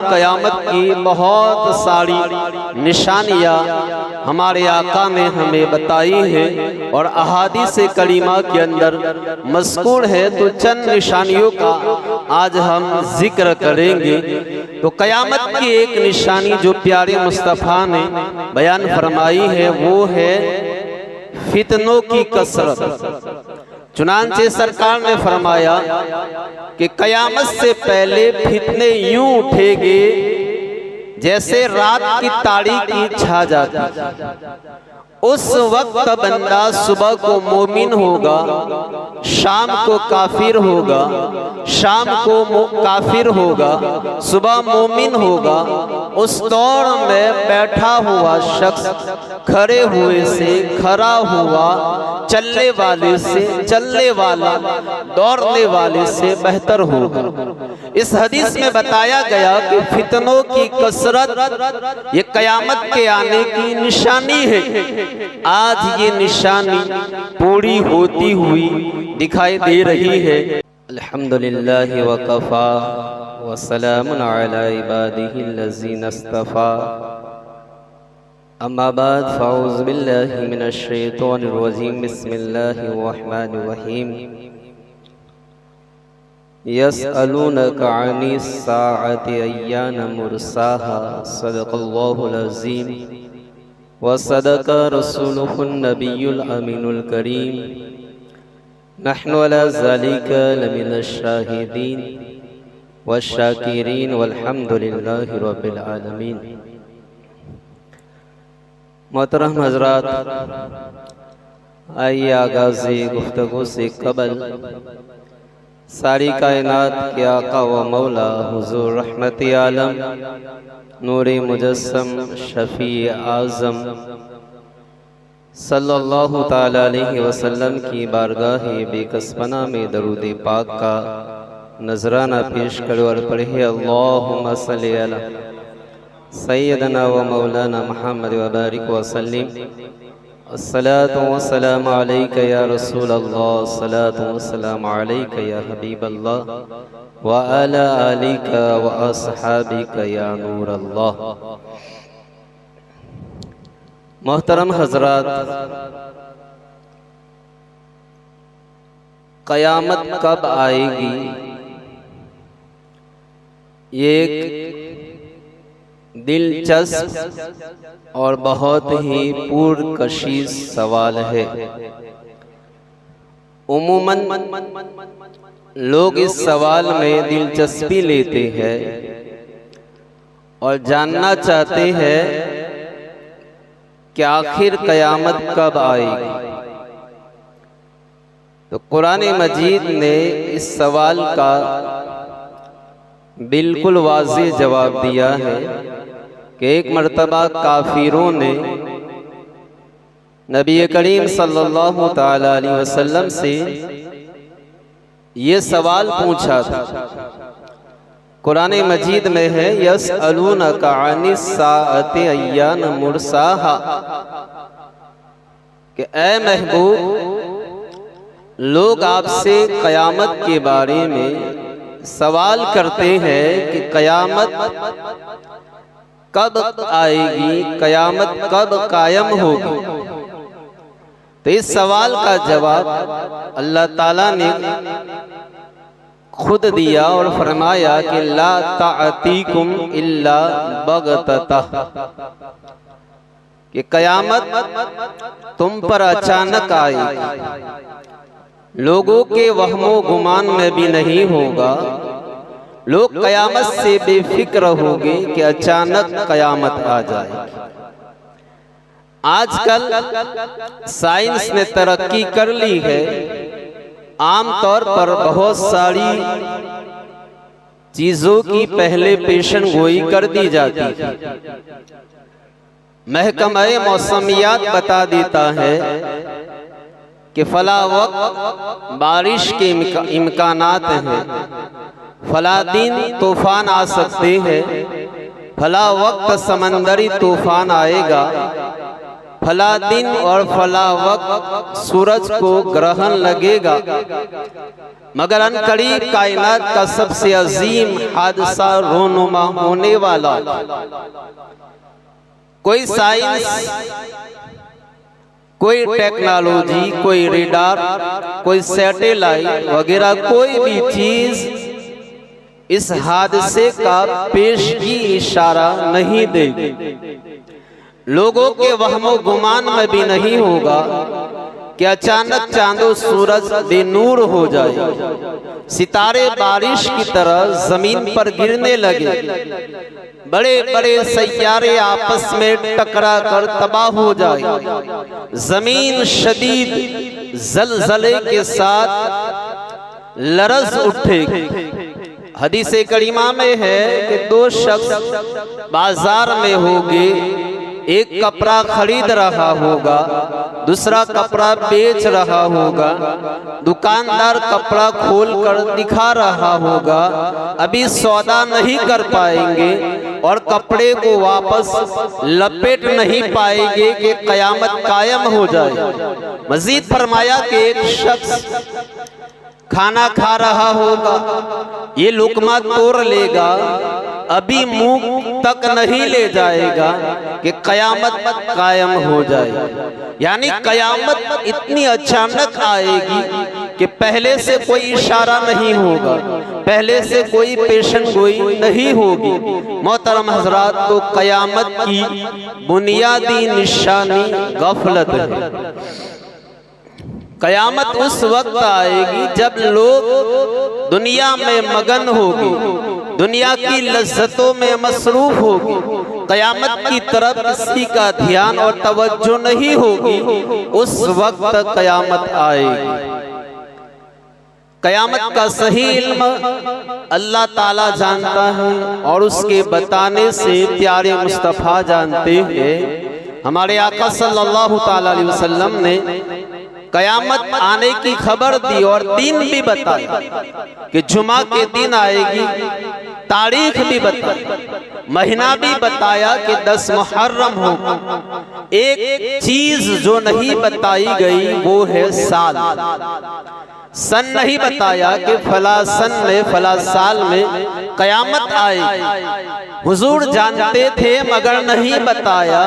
क़यामत की बहुत सारी निशानियाँ हमारे आका ने हमें बताई है और अहादीस करीमा के अंदर मज़कूर है। तो चंद निशानियों का आज हम जिक्र करेंगे। तो क़यामत की एक निशानी जो प्यारे मुस्तफ़ा ने बयान फरमाई है वो है फितनों की कसरत। चुनांचे सरकार ने फरमाया कि क़यामत से पहले फितने यूं उठेंगे जैसे रात की तारीकी छा जाती। उस वक्त बंदा सुबह को मोमिन होगा, शाम को काफिर होगा, शाम को काफिर होगा, सुबह मोमिन होगा। उस दौर में बैठा हुआ शख्स खड़े हुए से खड़ा हुआ, चलने वाले से चलने वाला, दौड़ने वाले से बेहतर होगा। इस हदीस में बताया गया कि फितनों की कसरत ये क़यामत के आने की निशानी है। आज ये निशानी पूरी होती हुई दिखाई दे रही है। अल्हम्दुलिल्लाह वकफ़ा व सलामुन अला इबादिहिल्लज़ीना इस्तफ़ा। अम्मा बाद फ़अऊज़ु बिल्लाहि मिनश शैतानिर रजीम। बिस्मिल्लाहिर रहमानिर रहीम। यसअलूनका अनिस साअति अय्याना मुरसाहा। सदक़ल्लाहुल अज़ीम व सदक़ रसूलुहुन नबियुल अमीनुल करीम। नहनु अला ज़ालिका लमिनश शाहिदीन वश्शाकिरीन वल्हम्दुलिल्लाहि रब्बिल आलमीन। मोहतरम हज़रात, आइए आगाज़े गुफ्तगू से कबल सारी कायनात के आका व मौला हुज़ूर रहमत आलम नूरे मुजस्सम शफ़ी आज़म सल्लल्लाहु ताला अलैहि वसल्लम की बारगाह बेकसपना में दरूद पाक का नजराना पेश करो और पढ़े अल्लाहुम्मा सल्लि अला सय्यदना व मौलाना मुहम्मद व बारिक व सल्लिम। अस्सलातु वस्सलामु अलैका या रसूल अल्लाह, अस्सलातु वस्सलामु अलैका या हबीब अल्लाह व अला आलिका व अस्हाबिका या नूर अल्लाह। मोहतरम हजरात, क़यामत कब आएगी ये एक दिलचस्प और बहुत ही पुरकशीश सवाल है। उम्मन लोग इस सवाल में दिलचस्पी लेते हैं और जानना चाहते हैं कि आखिर क़यामत कब आएगी। तो कुरान मजीद ने इस सवाल का बिल्कुल वाज़ेह जवाब दिया है कि एक मर्तबा काफिरों ने नबी करीम सल्लल्लाहु ताला अलैहि वसल्लम से ये सवाल पूछा था। कुरान मजीद में है यसअलूनका अनिस साअति अय्याना मुरसाहा, कि ए महबूब, लोग आपसे क़यामत के बारे में सवाल करते हैं कि क़यामत कब आएगी, क़यामत कब कायम होगी। तो इस सवाल का जवाब अल्लाह ताला ने खुद दिया और फरमाया कि ला ताअतीकुम इल्ला बगततह, कि क़यामत तुम पर अचानक आएगी, लोगों के वहमो गुमान में भी नहीं होगा। लोग क़यामत से बेफिक्र होंगे कि अचानक क़यामत आ जाएगी। आजकल साइंस ने तरक्की कर ली है। आमतौर पर बहुत सारी चीजों की पहले पेशन गोई कर दी जाती है। महकमा मौसमियात बता देता है कि फला वक्त बारिश के इम्कानात हैं, फला दिन तूफान आ सकते हैं, फला वक्त समंदरी तूफान आएगा, फला दिन और फला वक्त सूरज को ग्रहण लगेगा, मगर अनकरीब कायनात का सबसे अजीम हादसा रोनुमा होने वाला। कोई साइंस, कोई टेक्नोलॉजी, कोई रेडार, कोई सैटेलाइट वगैरह कोई भी चीज इस हादसे का पेशगी इशारा नहीं देगी। लोगों के वहमो गुमान में भी नहीं होगा कि अचानक चांदो सूरज बेनूर हो जाए, सितारे बारिश की तरह जमीन पर गिरने लगे, बड़े बड़े सैयारे आपस में टकरा कर तबाह हो जाए, जमीन शदीद जलजले के साथ लरज उठेगी। हदीसे करीमा में है कि दो शख्स बाजार में होंगे, एक कपड़ा खरीद रहा होगा, दूसरा कपड़ा बेच रहा होगा। दुकानदार कपड़ा खोलकर दिखा रहा होगा, अभी सौदा नहीं कर पाएंगे और कपड़े को वापस लपेट नहीं पाएंगे कि कयामत कायम हो जाए। मजीद फरमाया कि एक शख्स खाना खा रहा होगा, ये लुकमा तोड़ लेगा, अभी मुंह तक नहीं ले जाएगा कि कयामत कायम हो जाए। यानी कयामत इतनी अचानक आएगी कि पहले से कोई इशारा नहीं होगा, पहले से कोई पेशन गोई नहीं होगी। मोहतरम हजरात, तो कयामत की बुनियादी निशानी गफलत है। कयामत उस वक्त आएगी जब लोग दुनिया में मगन होगी, दुनिया की लज्जतों में मसरूफ होगी, कयामत की तरफ किसी का ध्यान और तवज्जो नहीं होगी। उस वक्त कयामत आएगी। कयामत का सही इल्म अल्लाह ताला जानता है और उसके बताने से प्यारे मुस्तफ़ा जानते हैं। हमारे आका सल्लल्लाहु ताला अलैहि वसल्लम ने कयामत आने की खबर दी और दिन भी बताया कि जुमा के दिन आएगी, तारीख भी बताई, महीना भी बताया कि 10 मुहर्रम होगा। एक चीज जो नहीं बताई गई वो है साल। सन नहीं बताया कि फला सन में फला साल में कयामत आएगी। हुजूर जानते थे मगर नहीं बताया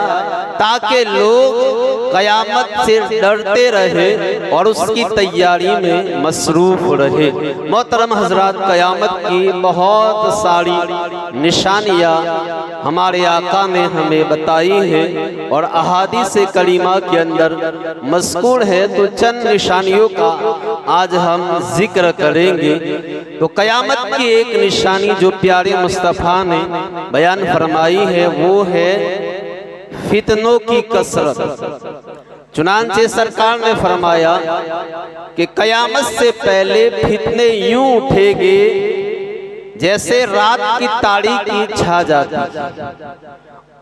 ताकि लोग कयामत से डरते रहे और उसकी तैयारी में मसरूफ रहे। मोहतरम हजरात, कयामत की बहुत सारी निशानियां हमारे आका ने हमें बताई है और अहादीस करीमा के अंदर मज़कूर है। तो चंद निशानियों का आज हम जिक्र करेंगे। तो कयामत की एक निशानी जो प्यारे मुस्तफ़ा ने बयान फरमाई है वो है फितनों की कसरत। चुनांचे सरकार ने फरमाया कि कयामत से पहले फितने यूं उठेंगे जैसे रात की तारीकी छा जाती।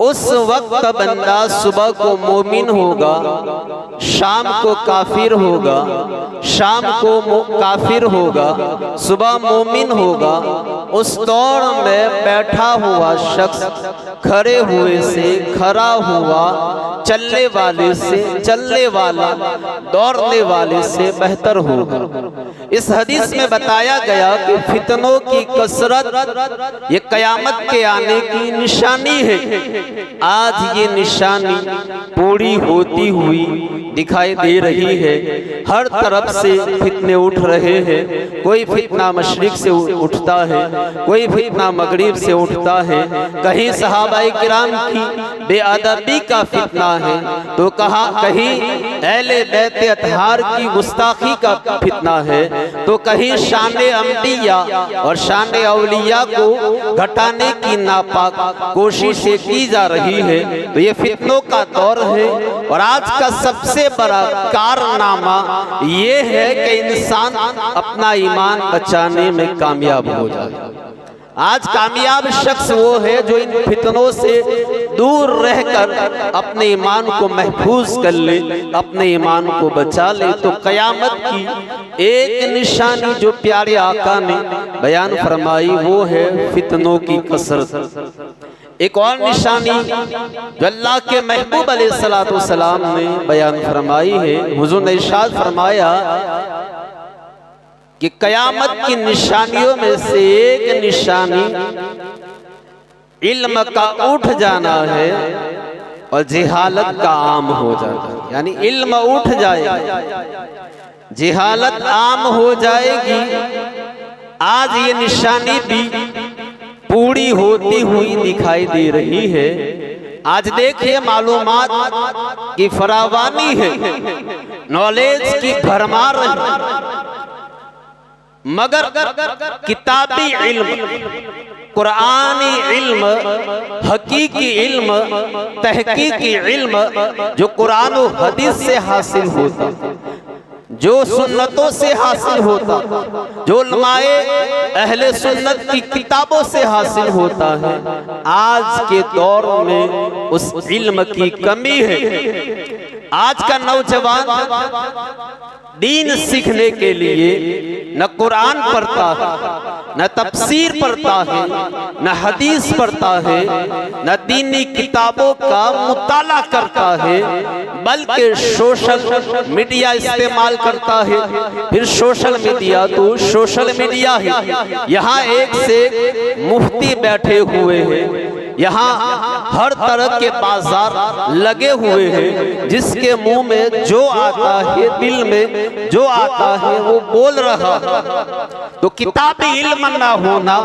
उस वक्त बंदा सुबह को मोमिन होगा, शाम को काफिर होगा, शाम को काफिर होगा, सुबह मोमिन होगा। उस दौर में बैठा हुआ शख्स खड़े हुए से खड़ा हुआ, चलने वाले से चलने वाला, दौड़ने वाले से बेहतर होगा। इस हदीस में बताया गया कि फितनों की कसरत ये कयामत के आने की निशानी है। आज ये निशानी पूरी होती हुई दिखाई दे रही है। हर तरफ से फितने उठ रहे हैं। कोई फितना मशरिक से उठता है, कोई फितना मगरिब से उठता है। कहीं सहाबाए किराम की बेअदबी का फितना है तो कहीं अहले बैत अतहार की गुस्ताखी का फितना है, तो कहीं शान अंबिया और शान औलिया को घटाने की नापाक कोशिशें की जा रही है। तो ये फितनों का दौर है और आज का सबसे बड़ा कारनामा ये है कि इंसान अपना ईमान बचाने में कामयाब हो जाए। आज कामयाब शख्स वो है जो इन फितनों से दूर रहकर अपने ईमान को महफूज कर ले, अपने ईमान को बचा ले। तो कयामत की एक निशानी जो प्यारे आका ने बयान फरमाई वो है फितनों की कसरत। एक और निशानी जो अल्लाह के महबूब अलैहिस्सलाम ने बयान फरमाई है, हुजूर ने इरशाद फरमाया कि कयामत की निशानियों में से एक निशानी इल्म का उठ जाना है और जिहालत का आम हो जाना है। यानी इल्म उठ जाएगा, जिहालत आम हो जाएगी। आज ये निशानी भी पूरी होती हुई दिखाई दे रही है। आज देखिए मालूमात की फरावानी है, नॉलेज की भरमार है, मगर किताबी इल्म, कुरानी इल्म, हकीकी इल्म, तहकीकी इल्म जो कुरान और हदीस से हासिल होता, जो सुन्नतों से हासिल होता, जो उलमाए अहले सुन्नत की किताबों से हासिल होता है, आज के दौर में उस इल्म की कमी है। आज का नौजवान दीन सीखने के लिए न कुरान पढ़ता है, न तफसीर पढ़ता है, न हदीस पढ़ता है, न दीनी किताबों का मुताला करता है, बल्कि सोशल मीडिया इस्तेमाल करता है। फिर सोशल मीडिया तो सोशल मीडिया है, यहाँ एक से मुफ्ती बैठे हुए हैं, यहाँ हर तरह के बाजार लगे हुए हैं, जिसके मुंह में जो आता है, दिल में जो आता है वो बोल रहा। तो किताबी इल्म ना होना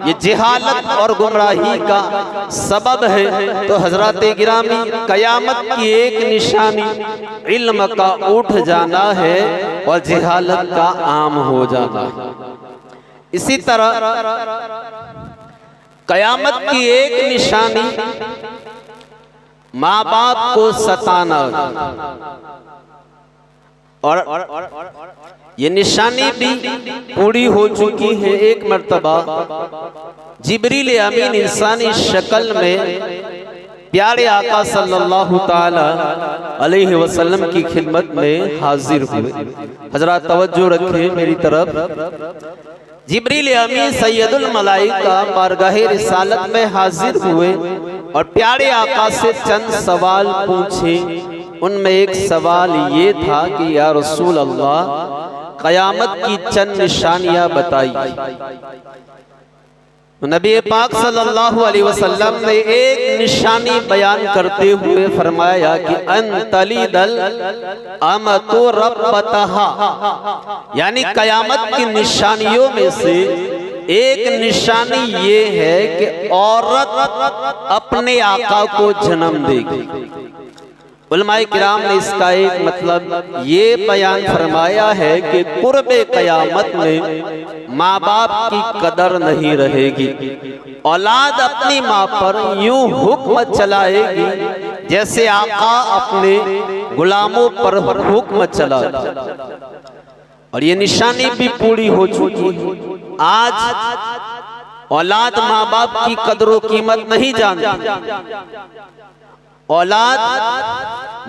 ये जिहालत और गुमराही का सबब है। तो हजरत गिरामी, कयामत की एक निशानी इल्म का उठ जाना है और जिहालत का आम हो जाना है। इसी तरह कयामत की एक निशानी माँ बाप को सताना, और ये निशानी भी पूरी हो चुकी है। एक मर्तबा जिब्रील अमीन इंसानी शक्ल में प्यारे आका सल्लल्लाहु ताला अलैहि वसल्लम की खिदमत में हाजिर हुए। हजरत तवज्जो रखे मेरी तरफ। जिब्रील अमीन सैयदुल मलाइका बारगाहे रिसालत में हाजिर हुए और प्यारे आका से चंद सवाल पूछे। उनमें एक सवाल ये था कि या रसूल अल्लाह, कयामत की चंद निशानियां बताई। नबी पाक सल्लल्लाहु अलैहि वसल्लम ने एक निशानी बयान करते हुए फरमाया कि अनतलिदल अमतु रब्बतहा, यानी कयामत की निशानियों में से एक निशानी ये है कि औरत अपने आका को जन्म देगी। उलमाए किराम ने इसका एक मतलब ये बयान फरमाया है कि कुर्बे कयामत में माँ बाप की कदर नहीं रहेगी। औलाद अपनी माँ पर यूं हुक्म चलाएगी जैसे आका अपने गुलामों पर हुक्म चला। और ये निशानी भी पूरी हो चुकी है। आज औलाद माँ बाप की कदर कीमत नहीं जानती, औलाद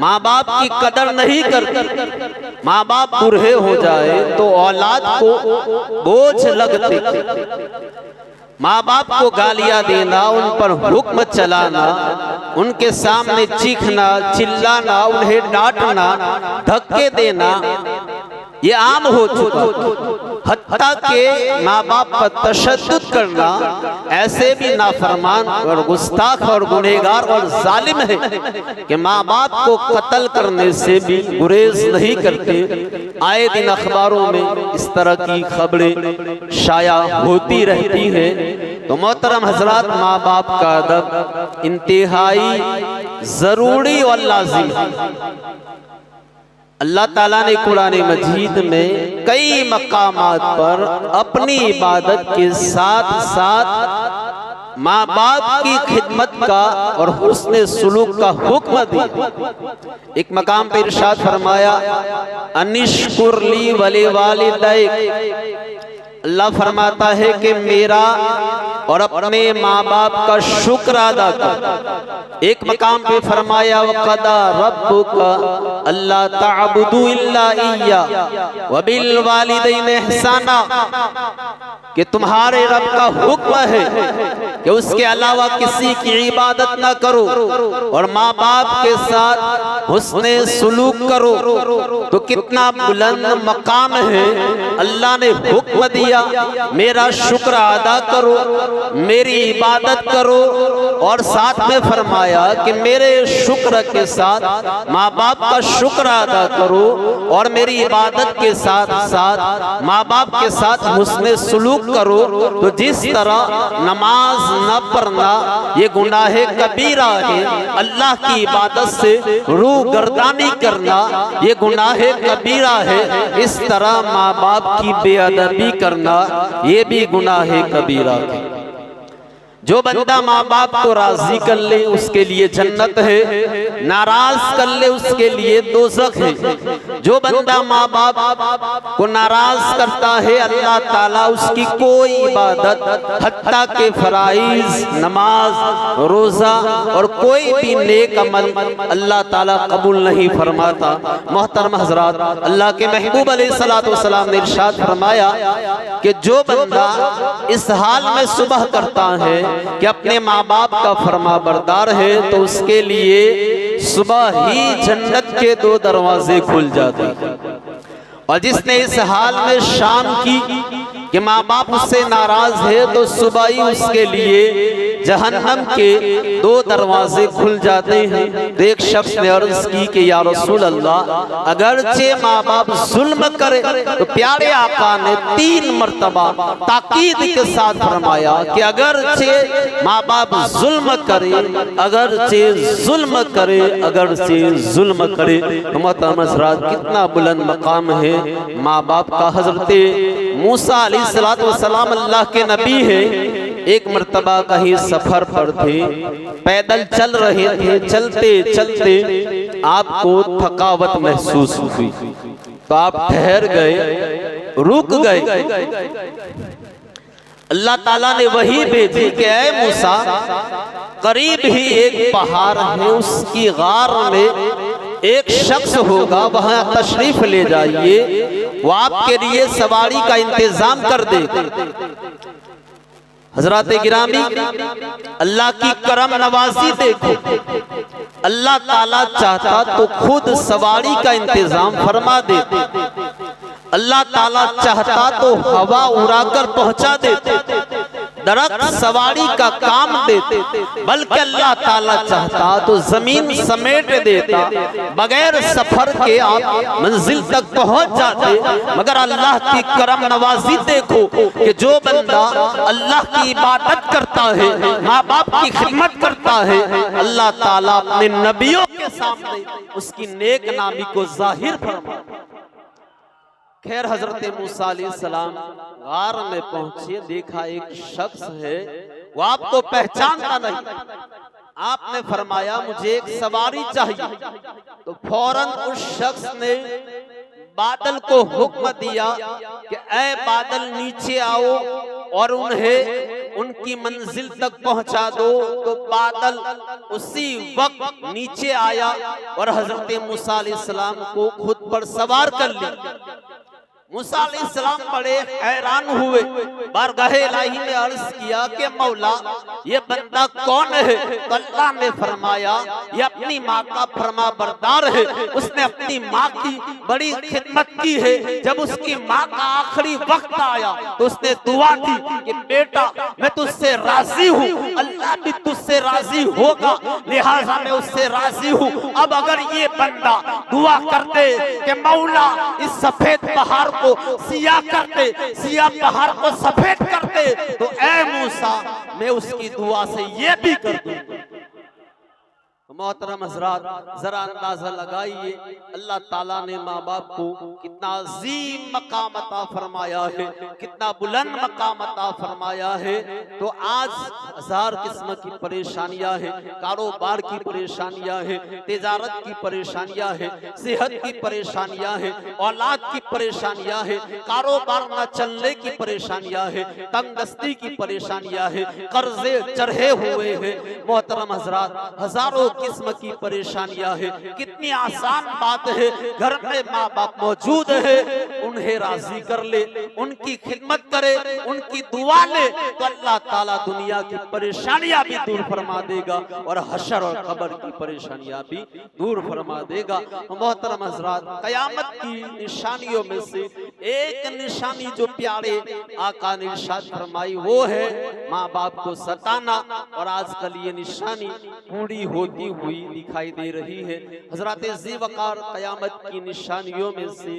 माँ बाप की कदर नहीं करती। माँ बाप बूढ़े हो जाए तो औलाद को बोझ लगते। माँ बाप को गालियां देना, उन पर हुक्म चलाना, उनके सामने चीखना, चिल्लाना, उन्हें डांटना, धक्के देना, ये आम हो चुका। हत्ता के माँ बाप पर तशद्दुद करना ऐसे भी नाफरमान और गुस्ताख और गुनहगार और जालिम है कि माँ बाप को कत्ल करने से भी गुरेज नहीं करते। आए दिन अखबारों में इस तरह की खबरें शाया होती रहती है। तो मोहतरम हजरात, माँ बाप का अदब इंतहाई जरूरी और लाजिम है। अल्लाह ताला ने कुरान मजीद में कई मकामात पर अपनी इबादत के साथ साथ माँ बाप की खिदमत का और हुस्न सुलूक का हुक्म दिया। एक मकाम पर इरशाद फरमाया, अनिश्कुरली वली वालिदैक। अल्लाह फरमाता है कि मेरा और अपने माँ बाप का शुक्र अदा कर। एक मकाम पे फरमाया, वक़दा रब्बुका अल्ला ताबुदू इल्ला इय्या व बिल वालिदैन इहसाना, कि तुम्हारे रब का हुक्म है कि उसके अलावा किसी की इबादत ना करो और माँ बाप के साथ हुस्ने सुलूक करो। तो कितना बुलंद मकाम है। अल्लाह ने हुक्म दिया मेरा शुक्र अदा करो, मेरी इबादत करो, और साथ में फरमाया कि मेरे शुक्र के साथ माँ बाप का शुक्र अदा करो और मेरी इबादत के साथ साथ माँ बाप के साथ हुस्ने सुलूक करो। तो जिस तरह नमाज न पढ़ना ये गुनाह कबीरा है, अल्लाह की इबादत से रूह गर्दानी करना ये गुनाह कबीरा है, इस तरह माँ बाप की बेअदबी करना ये भी गुनाह कबीरा है। जो बंदा माँ बाप को राजी कर ले उसके लिए जन्नत है, नाराज कर ले उसके लिए दोज़ख है। जो बंदा माँ बाप को नाराज करता है अल्लाह ताला उसकी कोई इबादत हत्ता के फराइज, नमाज, रोजा और कोई भी नेक अमल अल्लाह ताला कबूल नहीं फरमाता। मोहतरम हजरात, अल्लाह के महबूब अलैहिस्सलातु वस्सलाम ने इरशाद फरमाया कि जो बंदा इस हाल में सुबह करता है कि अपने माँ बाप का फरमा बरदार है तो उसके लिए सुबह ही जन्नत के 2 दरवाजे खुल जाते हैं। और जिसने इस हाल में शाम की कि माँ बाप उससे नाराज है तो सुबह ही उसके लिए जहन्नम के 2 दरवाजे खुल जाते हैं। तो एक शख्स ने अर्ज की कि या रसूल अल्लाह, अगरचे माँ बाप जुल्म करे तो प्यारे आका ने 3 मर्तबा ताकीद के साथ फरमाया कि अगरचे माँ बाप जुल्म करे, अगरचे जुल्म करे, अगरचे जुल्म करे। तो मोहतरम हज़रात, कितना बुलंद मकाम है माँ बाप का। हजरत मूसा अलैहिस्सलाम अल्लाह के नबी है। एक मर्तबा कहीं सफर पर थे, पैदल चल रहे थे, चलते चलते आपको थकावट महसूस हुई तो आप ठहर गए, रुक गए। अल्लाह ताला ने वही भेजी कि ऐ मूसा, करीब ही एक पहाड़ है, उसकी गार में एक शख्स होगा, वहां तशरीफ ले जाइए, वो आपके लिए सवारी का इंतजाम कर देगा। हजरत गिरामी, अल्लाह की करम नवाजी देखो, अल्लाह ताला चाहता तो खुद सवारी का इंतजाम फरमा देते, अल्लाह ताला चाहता तो हवा उड़ाकर पहुंचा देते, दरख्त सवारी का काम देते, बल्कि अल्लाह ताला चाहता तो जमीन समेट देता, बगैर सफर के आप मंजिल तक पहुंच जाते। मगर अल्लाह की करम नवाजी देखो कि जो बंदा अल्लाह की इबादत करता है, माँ बाप की खिदमत करता है, अल्लाह ताला अपने नबियों के सामने उसकी नेक नामी को जाहिर फरमा। खैर, हजरत मूसा अलैहिस्सलाम गार में पहुंचे, देखा एक शख्स है, वो आपको पहचानता नहीं। आपने फरमाया मुझे एक सवारी चाहिए। तो फौरन उस शख्स ने बादल को हुक्म दिया कि ऐ बादल नीचे आओ और उन्हें उनकी मंजिल तक पहुंचा दो। तो बादल उसी वक्त नीचे आया और हजरत मूसा अलैहिस्सलाम को खुद पर सवार कर लिया। मूसा अलैहिस्सलाम बड़े हैरान हुए, बारगाहे इलाही में अर्ज किया कि मौला ये बंदा कौन है? तो अल्लाह ने फरमाया ये अपनी माँ का फरमा बरदार है, उसने अपनी माँ की बड़ी खिदमत की है। जब उसकी माँ का आखिरी वक्त आया तो उसने दुआ की कि बेटा मैं तुझसे राजी हूँ, अल्लाह भी तुझसे राजी होगा, लिहाजा मैं उससे राजी हूँ। अब अगर ये बंदा दुआ करते कि मौला इस सफेद पहाड़ को सिया करते, सिया पहाड़ को सफेद करते, तो ऐ मूसा मैं उसकी दुआ से ये भी कर दूं। मोहतरम हज़रात, जरा अंदाजा लगाइए अल्लाह ताला ने माँ बाप को कितना अजीम मकाम अता फरमाया है, कितना बुलंद मकाम अता फरमाया है। तो आज हजार किस्म की परेशानियां हैं, कारोबार की परेशानियां हैं, तिजारत की परेशानियां हैं, सेहत की परेशानियां हैं, औलाद की परेशानियां हैं, कारोबार न चलने की परेशानियां हैं, तंगदस्ती की परेशानियां हैं, कर्जे चढ़े हुए हैं। मोहतरम हज़रात, हजारों किस्म की परेशानियां है। कितनी आसान बात है, घर में माँ बाप मौजूद है, उन्हें राजी कर ले, उनकी खिदमत करे, उनकी दुआ ले, तो अल्लाह ताला दुनिया की परेशानियां भी दूर फरमा देगा और हशर और कब्र की परेशानियां भी दूर फरमा देगा। मोहतरम हज़रात, कयामत की निशानियों में से एक निशानी जो प्यारे आका ने इरशाद फरमाई वो है माँ बाप को सताना, और आजकल ये निशानी पूरी होती हुई दिखाई दे रही है। हजरत ज़ी वक़ार कयामत की निशानियों में से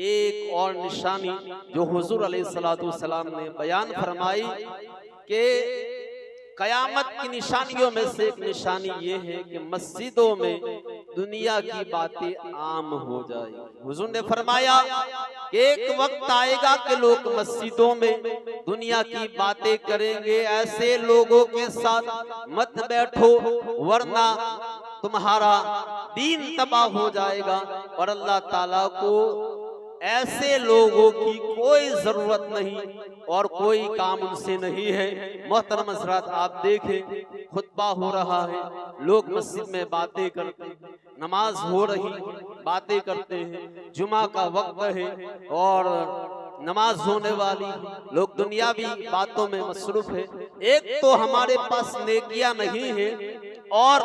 एक और निशानी जो हुजूर अलैहिस्सलातु वस्सलाम ने बयान फरमाई कि कयामत की निशानियों में से एक निशानी ये है कि मस्जिदों में दुनिया की बातें आम हो जाएगी। हुजूर ने फरमाया कि एक वक्त आएगा कि लोग मस्जिदों में दुनिया की बातें करेंगे। ऐसे लोगों के साथ मत बैठो वरना तुम्हारा दीन तबाह हो जाएगा, और अल्लाह ताला को ऐसे लोगों की कोई जरूरत नहीं और कोई काम उनसे नहीं है। मोहतरम हज़रात, आप देखें खुतबा हो रहा है, लोग मस्जिद में बातें करते हैं, नमाज हो रही बातें करते हैं, जुमा का वक्त है और नमाज होने वाली, लोग दुनियावी बातों में मसरूफ है। एक तो हमारे पास नेकियां नहीं है, और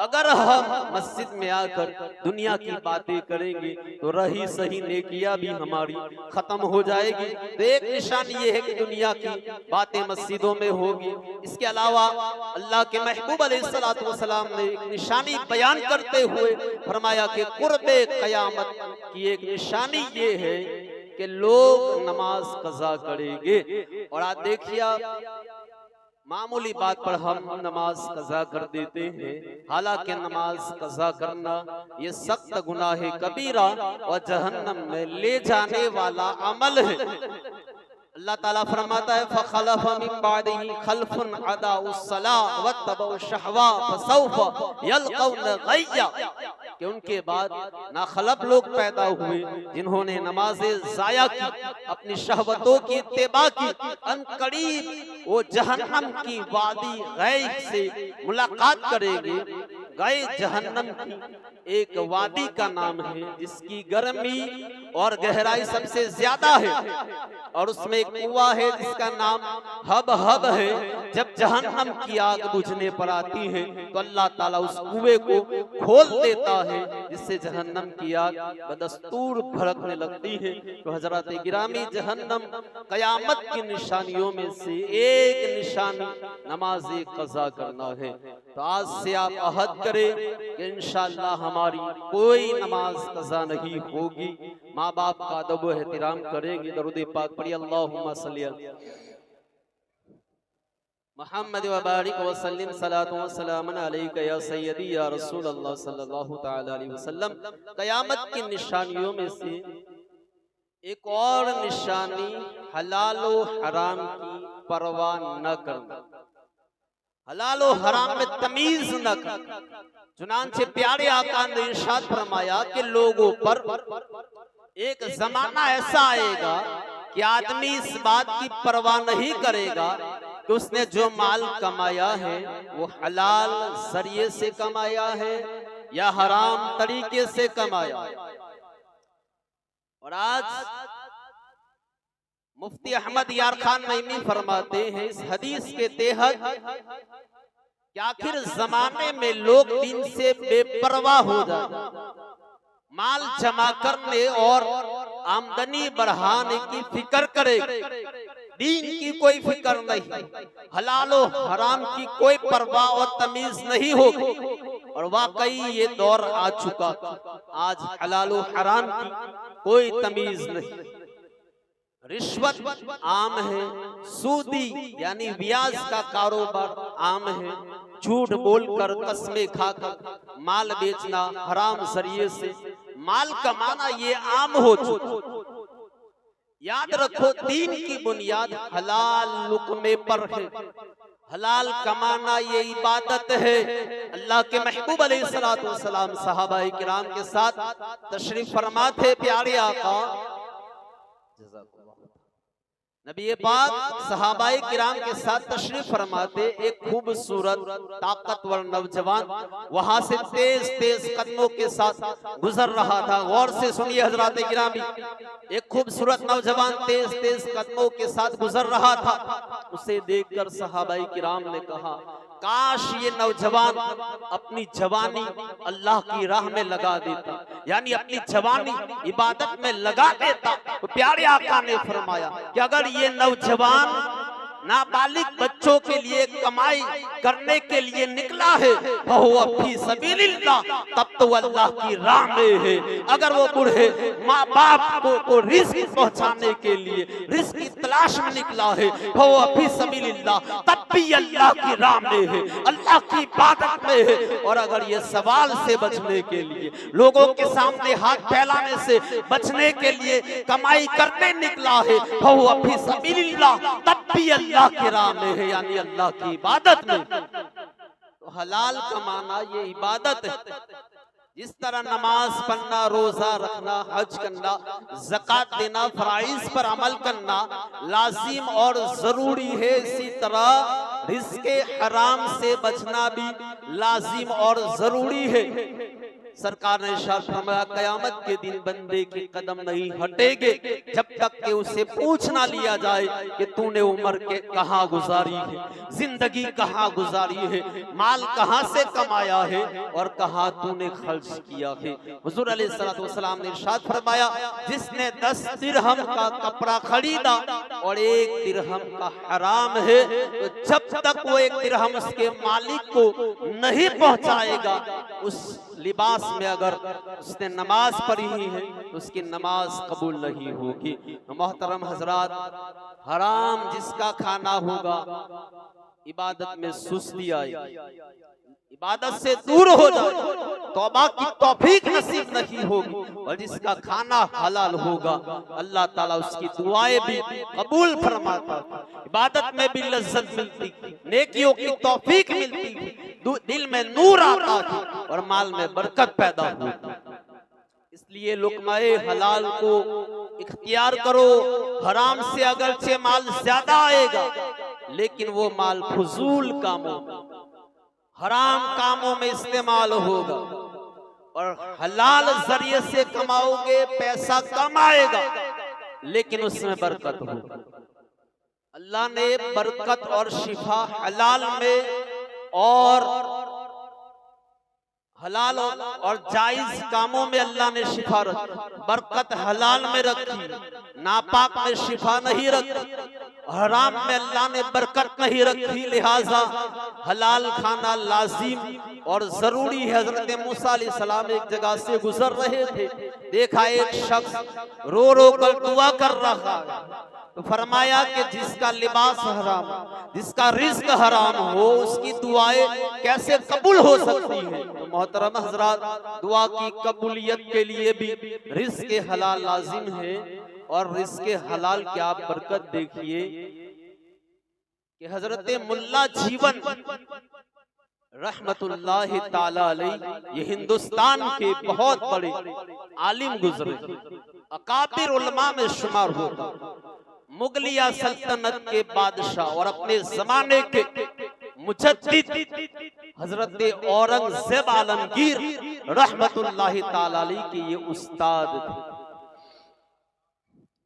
अगर हम मस्जिद में आकर दुनिया की बातें करेंगे तो रही सही नेकियां भी हमारी खत्म हो जाएगी। तो एक निशानी ये है कि दुनिया की बातें मस्जिदों में होगी। इसके अलावा अल्लाह के महबूब अलैहिस्सलातु वस्सलाम ने एक निशानी बयान करते हुए फरमाया कि कुर्बे क़यामत की एक निशानी ये है कि लोग नमाज कज़ा करेंगे। और आप देखिए, मामूली बात पर हम नमाज कज़ा कर देते हैं, हालांकि नमाज कज़ा करना ये सख्त गुनाह कबीरा और जहन्नम में ले जाने वाला अमल है। अल्लाह ताला फरमाता है फ़ख़लफ़ मिन बादिही ख़ल्फ़ुन अदाउस्सलाह वत्तबउ शहवा फ़सौफ़ यल्क़ौन ग़य्या, कि उनके बाद नाखलफ लोग पैदा हुए जिन्होंने नमाज़ें ज़ाया की, अपनी शहवतों की इत्तिबा की, अनकरीब वो जहन्नम की वादी गै से मुलाकात करेंगे। गै जहन्नम की एक वादी का नाम है जिसकी गर्मी और गहराई सबसे ज्यादा है, और उसमें एक कुआं है जिसका नाम हब हब है। जब जहन्नम की आग बुझने पर आती है तो अल्लाह ताला उस कुएं को खोल देता है, जिससे जहन्नम की आग बदस्तूर भड़कने लगती है। तो हजरत गिरामी, जहन्नम कयामत की निशानियों में से एक निशानी नमाज कज़ा करना है। तो आज से आप अहद करें कि इंशाअल्लाह हमारी कोई नमाज कज़ा नहीं होगी, माँ बाप का अदब व एहतराम करेंगे। दरूद पाक पढ़िए, अल्लाहुम्मा सल्ली अला मुहम्मद व बारिक व सल्लिम सलातु व सलामन अलैका या सय्यदी या रसूल अल्लाह सल्लल्लाहु तआला अलैहि वसल्लम। कयामत की निशानियों में से एक और निशानी हलाल व हराम की परवाह न करना, हलाल व हराम में तमीज न करना। चुनांचे प्यारे आका ने इरशाद फरमाया कि लोगों पर एक जमाना ऐसा आएगा कि आदमी इस बात की परवाह नहीं करेगा कि उसने जो माल कमाया है वो हलाल जरिए से कमाया है या हराम तरीके से कमाया है। और आज मुफ्ती अहमद यार खान नईमी फरमाते हैं इस हदीस के तहत कि आखिर जमाने में लोग दिन से बेपरवाह हो जाते, माल जमा करने और आमदनी बढ़ाने की फिक्र करे, दीन की कोई फिक्र नहीं, हलाल और हराम की कोई परवाह और तमीज नहीं होगी। और वाकई ये दौर आ चुका, आज हलाल और हराम की कोई तमीज नहीं। रिश्वत आम है, सूदी यानी ब्याज का कारोबार आम है, झूठ बोलकर कस्में खाकर माल बेचना, हराम जरिए से माल कमाना ये आम हो चुका। याद रखो, दीन की बुनियाद हलाल लुक़मे पर है, हलाल कमाना ये इबादत है। अल्लाह के महबूब अलैहिस्सलातु वस्सलाम सहाबाए किराम के साथ तशरीफ फरमा थे प्यारे आका, नबी पाक सहाबाए किराम के साथ तशरीफ फरमाते, एक खूबसूरत ताकतवर नौजवान वहां से तेज तेज कदमों के साथ गुजर रहा था। गौर से सुनिए हजरात गिरामी, एक खूबसूरत नौजवान तेज तेज कदमों के साथ गुजर रहा था। उसे देखकर सहाबाए किराम ने कहा, काश ये नौजवान अपनी जवानी अल्लाह की राह में लगा देता, यानी अपनी जवानी इबादत में लगा देता। तो प्यारे आका ने फरमाया कि अगर ये नौजवान नाबालिग बच्चों के लिए कमाई करने के लिए निकला है, फी सबीलिल्लाह, तब तो अल्लाह की राह में है। अगर वो बूढ़े माँ बाप को रिस्क पहुंचाने के लिए रिस्क की तलाश में निकला है, फी सबीलिल्लाह, तब भी अल्लाह की राह में है, अल्लाह की इबादत में है। और अगर ये सवाल से बचने के लिए, लोगों के सामने हाथ फैलाने से बचने के लिए कमाई करने निकला है, फी सबीलिल्लाह, तब भी अल्लाह की राह में है, यानी अल्लाह की इबादत में। तो हलाल कमाना ये इबादत है। जिस तरह नमाज पढ़ना, रोजा रखना, हज करना, ज़कात देना, फराइज पर अमल करना लाजिम और जरूरी है, इसी तरह रिज़्क़े हराम से बचना भी लाजिम और जरूरी है। सरकार ने इरशाद फरमाया, कयामत के दिन बंदे के कदम नहीं हटेंगे जब तक कि उसे पूछ ना लिया जाए कि तूने उम्र के कहाँ गुजारी है, जिंदगी कहाँ गुजारी है, माल कहाँ से कमाया है और कहाँ तूने खर्च किया है। हुजूर अलैहिस्सलातु वस्सलाम ने इरशाद फरमाया, जिसने 10 दिरहम का कपड़ा खरीदा और 1 दिरहम का हराम है, तो जब तक वो 1 दिरहम उसके मालिक को नहीं पहुंचाएगा, उस लिबास में अगर उसने नमाज पढ़ी है तो उसकी नमाज कबूल नहीं होगी। मोहतरम हजरात, हराम जिसका खाना होगा इबादत में सुस्ती आएगी, इबादत से दूर हो जाए, तौबा की तौफीक नसीब नहीं होगी। और जिसका खाना हलाल होगा, अल्लाह ताला उसकी दुआएं भी कबूल फरमाता, इबादत में भी लज्जत मिलती, नेकियों की तौफीक मिलती, दिल में नूर आता है और माल में बरकत पैदा होती। इसलिए लुक़्माए हलाल को इख्तियार करो। हराम से अगरचे माल ज्यादा आएगा, लेकिन वो माल फजूल कामों, हराम कामों में इस्तेमाल होगा। और हलाल जरिए से कमाओगे, पैसा कम आएगा, लेकिन उसमें बरकत होगी। अल्लाह ने बरकत और शिफा हलाल में और हलाल और जायज कामों में अल्लाह ने शिफा रखी, बरकत हलाल में रखी, नापाक में शिफा नहीं रखी, हराम में अल्लाह ने बरकत नहीं रखी। लिहाजा हलाल खाना लाजिम और जरूरी है। हजरत मूसा अलैहिस्सलाम एक जगह से गुजर रहे थे, देखा एक शख्स रो रो कर दुआ कर रहा है, तो फरमाया कि जिसका लिबास हराम, जिसका रिज्क हराम हो, उसकी दुआएं कैसे कबूल हो सकती हैं। तो मोहतरम हजरात, दुआ की कबूलियत के लिए भी रिज्क हलाल लाजिम है। और रिज्क हलाल की आप बरकत देखिए कि हजरत मुल्ला जीवन रहमतुल्लाहि ताला अलैहि, ये हिंदुस्तान के बहुत बड़े आलिम गुजरे, अकाबिर उलमा में शुमार होता, मुगलिया सल्तनत के बादशाह और अपने जमाने के मुजद्दिद हजरत औरंगजेब आलमगीर रहमतुल्लाहि ताला अलैहि के ये उस्ताद थे।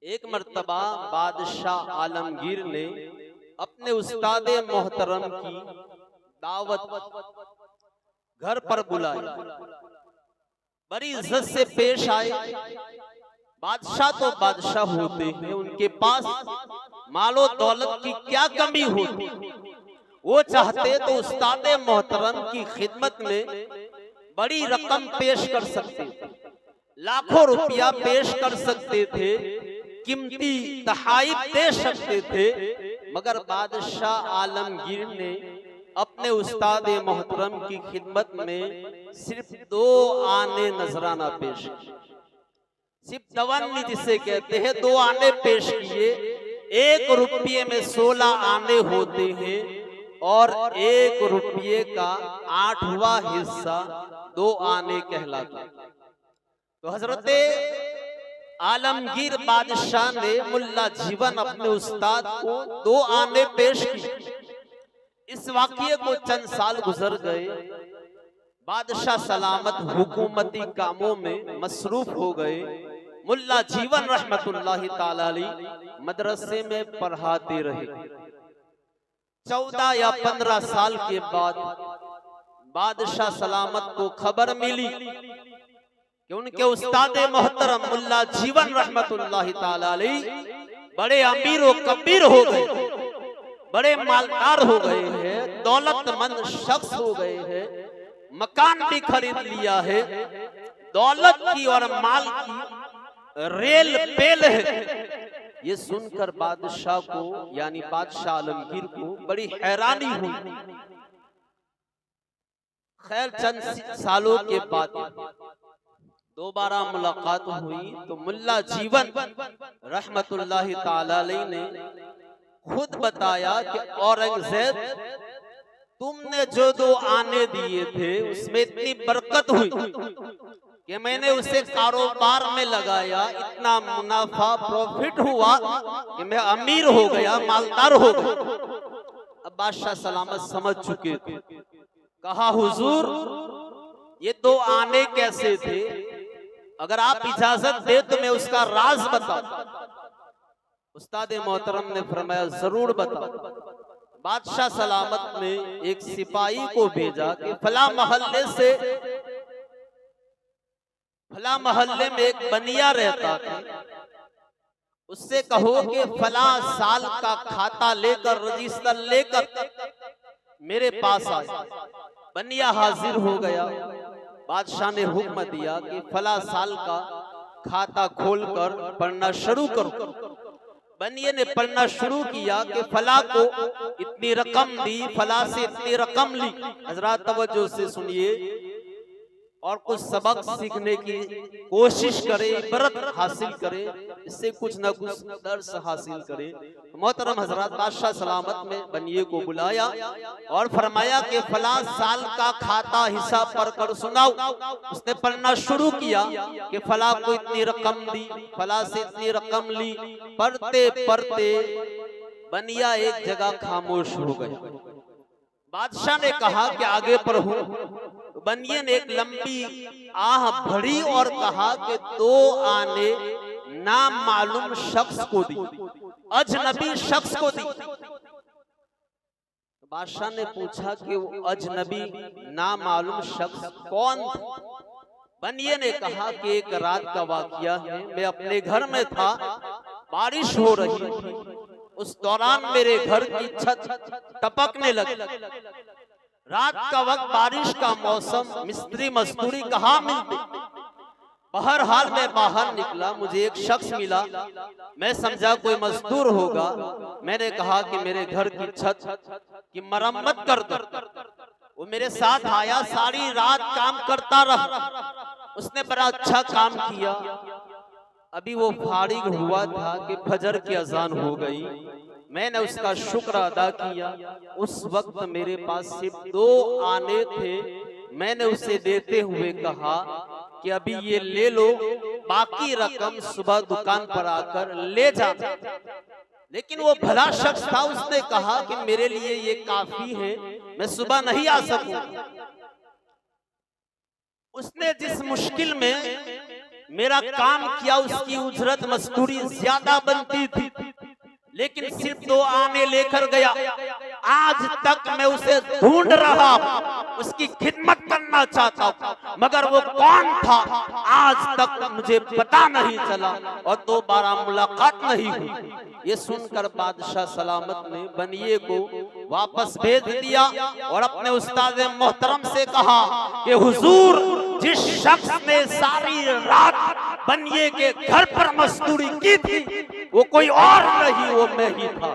एक मर्तबा बादशाह आलमगीर ने अपने उस्ताद मोहतरम की दावत घर पर बुलाई, बड़ी इज्जत से पेश आए। बादशाह तो बादशाह होते हैं, उनके पास मालो दौलत की क्या कमी होती, वो चाहते तो उस्ताद मोहतरम की खिदमत में बड़ी रकम पेश कर सकते थे, लाखों रुपया पेश कर सकते थे, कीमती तहाइफ दे सकते थे, मगर बादशाह आलमगीर ने अपने उस्ताद मोहतरम की खिदमत में सिर्फ 2 आने नजराना पेश किए, सिर्फ तवन्नी जिसे कहते हैं, 2 आने पेश किए। 1 रुपये में 16 आने होते हैं और 1 रुपये का 8वां हिस्सा 2 आने कहलाता। तो हजरत आलमगीर बादशाह ने मुल्ला जीवन अपने उस्ताद को 2 आने पेश की। इस वाक़ये को चंद साल गुजर गए। बादशाह सलामत हुकूमती कामों में मसरूफ हो गए। मुल्ला जीवन रहमतुल्लाहि ताला अलैह मदरसे में पढ़ाते रहे। 14 या 15 साल के बाद बादशाह सलामत को खबर मिली कि उनके उस्ताद मोहतरम मुल्ला जीवन रहमतुल्लाहि ताला अलैह बड़े अमीर व कबीर हो गए, बड़े मालदार हो गए हैं, दौलतमंद शख्स हो गए हैं, मकान भी खरीद लिया है, दौलत की और माल की रेल पेल है। ये सुनकर बादशाह को यानी बादशाह आलमगीर को बड़ी हैरानी हुई। खैर चंद सालों के बाद दोबारा मुलाकात हुई तो मुल्ला जीवन रहमतुल्लाहि ताला अलैह ने खुद बताया कि औरंगजेब तुमने जो 2 आने दिए थे उसमें इतनी बरकत हुई कि मैंने उसे कारोबार में लगाया, इतना मुनाफा प्रॉफिट हुआ कि मैं अमीर हो गया, मालदार हो गया। अब बादशाह सलामत समझ चुके थे। कहा हुजूर ये 2 आने कैसे थे, अगर आप इजाजत दे तो मैं उसका राज बताऊं। उस्ताद मोहतरम ने फरमाया जरूर बता। बादशाह सलामत ने एक सिपाही को भेजा कि फला महल्ले में एक बनिया रहता था, उससे कहो कि फला साल का खाता लेकर रजिस्टर लेकर मेरे पास आए। बनिया हाजिर हो गया। बादशाह ने हुक्म दिया कि फला साल का खाता खोलकर पढ़ना शुरू करो। बनिए ने पढ़ना शुरू किया कि फला को इतनी रकम दी, फला से इतनी रकम ली। हजरात तवज्जो से सुनिए और कुछ सबक सीखने की कोशिश करे, इबरत हासिल करे, इससे कुछ न कुछ दर्स हासिल करे। मोहतरम हजरात बादशाह सलामत में बनिए को बुलाया और फरमाया कि फला साल का खाता हिसाब पढ़कर सुनाओ। उसने पढ़ना शुरू किया कि फला को इतनी रकम दी, फला से इतनी रकम ली। पढ़ते पढ़ते बनिया एक जगह खामोश हो गया। बादशाह ने कहा कि आगे पढ़ूं। बनिए ने एक लंबी आह भरी और कहा कि 2 आने नाम मालूम शख्स को दी, अजनबी शख्स को दी। बादशाह ने पूछा कि वो अजनबी नाम मालूम शख्स कौन था? बनिए ने कहा कि एक रात का वाकया है, मैं अपने घर में था, बारिश हो रही थी, उस दौरान मेरे घर की छत टपकने लगी। रात का वक्त, बारिश का मौसम, मिस्त्री मजदूरी कहाँ मिलते। बहरहाल मैं बाहर निकला, मुझे एक शख्स मिला, मैं समझा कोई मजदूर होगा। मैंने कहा कि मेरे घर की छत की मरम्मत कर दो। वो मेरे साथ आया, सारी रात काम करता रहा, उसने बड़ा अच्छा काम किया। अभी वो फारिग हुआ था कि फजर की अजान हो गई। मैंने उसका शुक्र अदा किया। उस वक्त मेरे पास सिर्फ 2 आने थे। मैंने उसे देते हुए कहा कि अभी ये ले लो, बाकी रकम सुबह दुकान पर आकर ले जा। लेकिन वो भला शख्स था, उसने कहा कि मेरे लिए ये काफी है, मैं सुबह नहीं आ सकूंगा। उसने जिस मुश्किल में मेरा काम किया उसकी उजरत मजदूरी ज्यादा बनती थी, लेकिन सिर्फ 2 आने लेकर गया। आज तक मैं उसे ढूंढ रहा, उसकी खिदमत करना चाहता हूं, मगर वो कौन था आज तक मुझे पता नहीं चला और दोबारा मुलाकात नहीं हुई। ये सुनकर बादशाह सलामत ने बनिए को वापस भेज दिया और अपने उस्ताद मोहतरम से कहा कि हुजूर, जिस शख्स ने सारी रात बनिए के घर पर मजदूरी की थी वो कोई और नहीं, वो मैं ही था।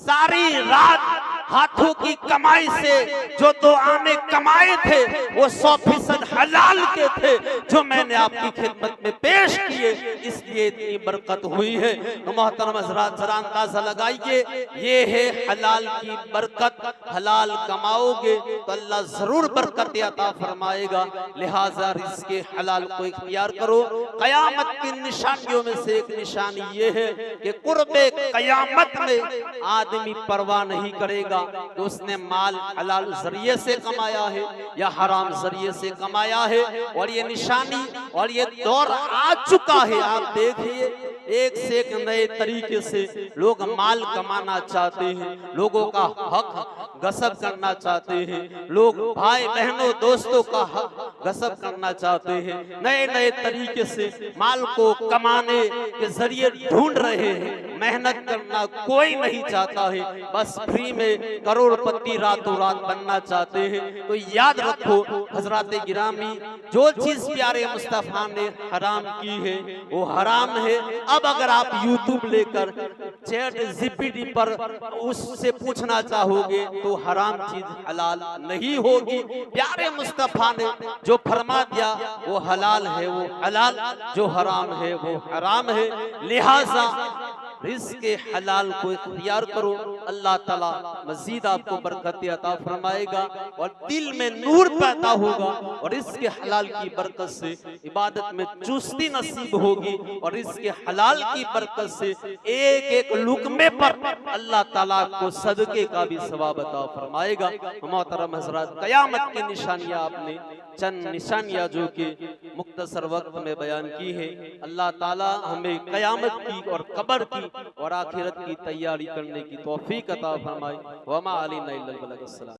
सारी रात हाथों की कमाई से जो 2 आने कमाए थे वो 100% हलाल के थे, जो मैंने आपकी खिदमत में पेश किए, इसलिए इतनी बरकत हुई है। तो मोहतरम हज़रात जरा अंदाजा लगाइए, ये है हलाल की बरकत। हलाल कमाओगे तो अल्लाह जरूर बरकत अता फरमाएगा। लिहाजा रिज़्क़े हलाल को इख्तियार करो। कयामत की निशानियों में से एक निशानी ये है कि कुर्बे कयामत में आदमी परवाह नहीं करेगा कि उसने माल हलाल जरिए से कमाया है या हराम जरिए से कमाया है। और ये निशानी और ये दौर आ चुका है। आप देखिए, एक से एक नए तरीके से लोग माल कमाना चाहते हैं, लोगों का हक गसब करना चाहते हैं, लोग भाई बहनों दोस्तों का हक गसब करना चाहते हैं, नए नए तरीके से माल को कमाने के जरिए ढूंढ रहे हैं। मेहनत करना कोई नहीं चाहता है, बस फ्री में करोड़पति रातों रात बनना चाहते हैं। तो याद रखो हजरात गिरामी, जो चीज प्यारे मुस्तफा ने हराम की है वो हराम है। अब अगर आप यूट्यूब लेकर चैट जीपीटी पर उससे पूछना चाहोगे तो हराम चीज हलाल नहीं होगी। प्यारे मुस्तफा ने जो फरमा दिया वो हलाल है, वो हलाल, जो हराम है वो हराम है। लिहाजा रिज़्क़े हलाल को इख्तियार करो, अल्लाह ताला मजीद आपको बरकत अता फरमाएगा और दिल में नूर पैदा होगा और रिज़्क़े हलाल की बरकत से इबादत में चुस्ती नसीब होगी और रिज़्क़े हलाल की बरकत से एक एक लुक़मे पर अल्लाह ताला को सदके का भी सवाब अता फरमाएगा। मोहतरम हज़रात, क़यामत की निशानियाँ आपने चंद निशानियाँ जो कि मुख्तसर वक्त में बयान की है। अल्लाह ताला हमें क़यामत की और कब्र की और आखिरत की तैयारी करने की तौफीक अता फरमाए। वमा अलैना इल्लल बलाग।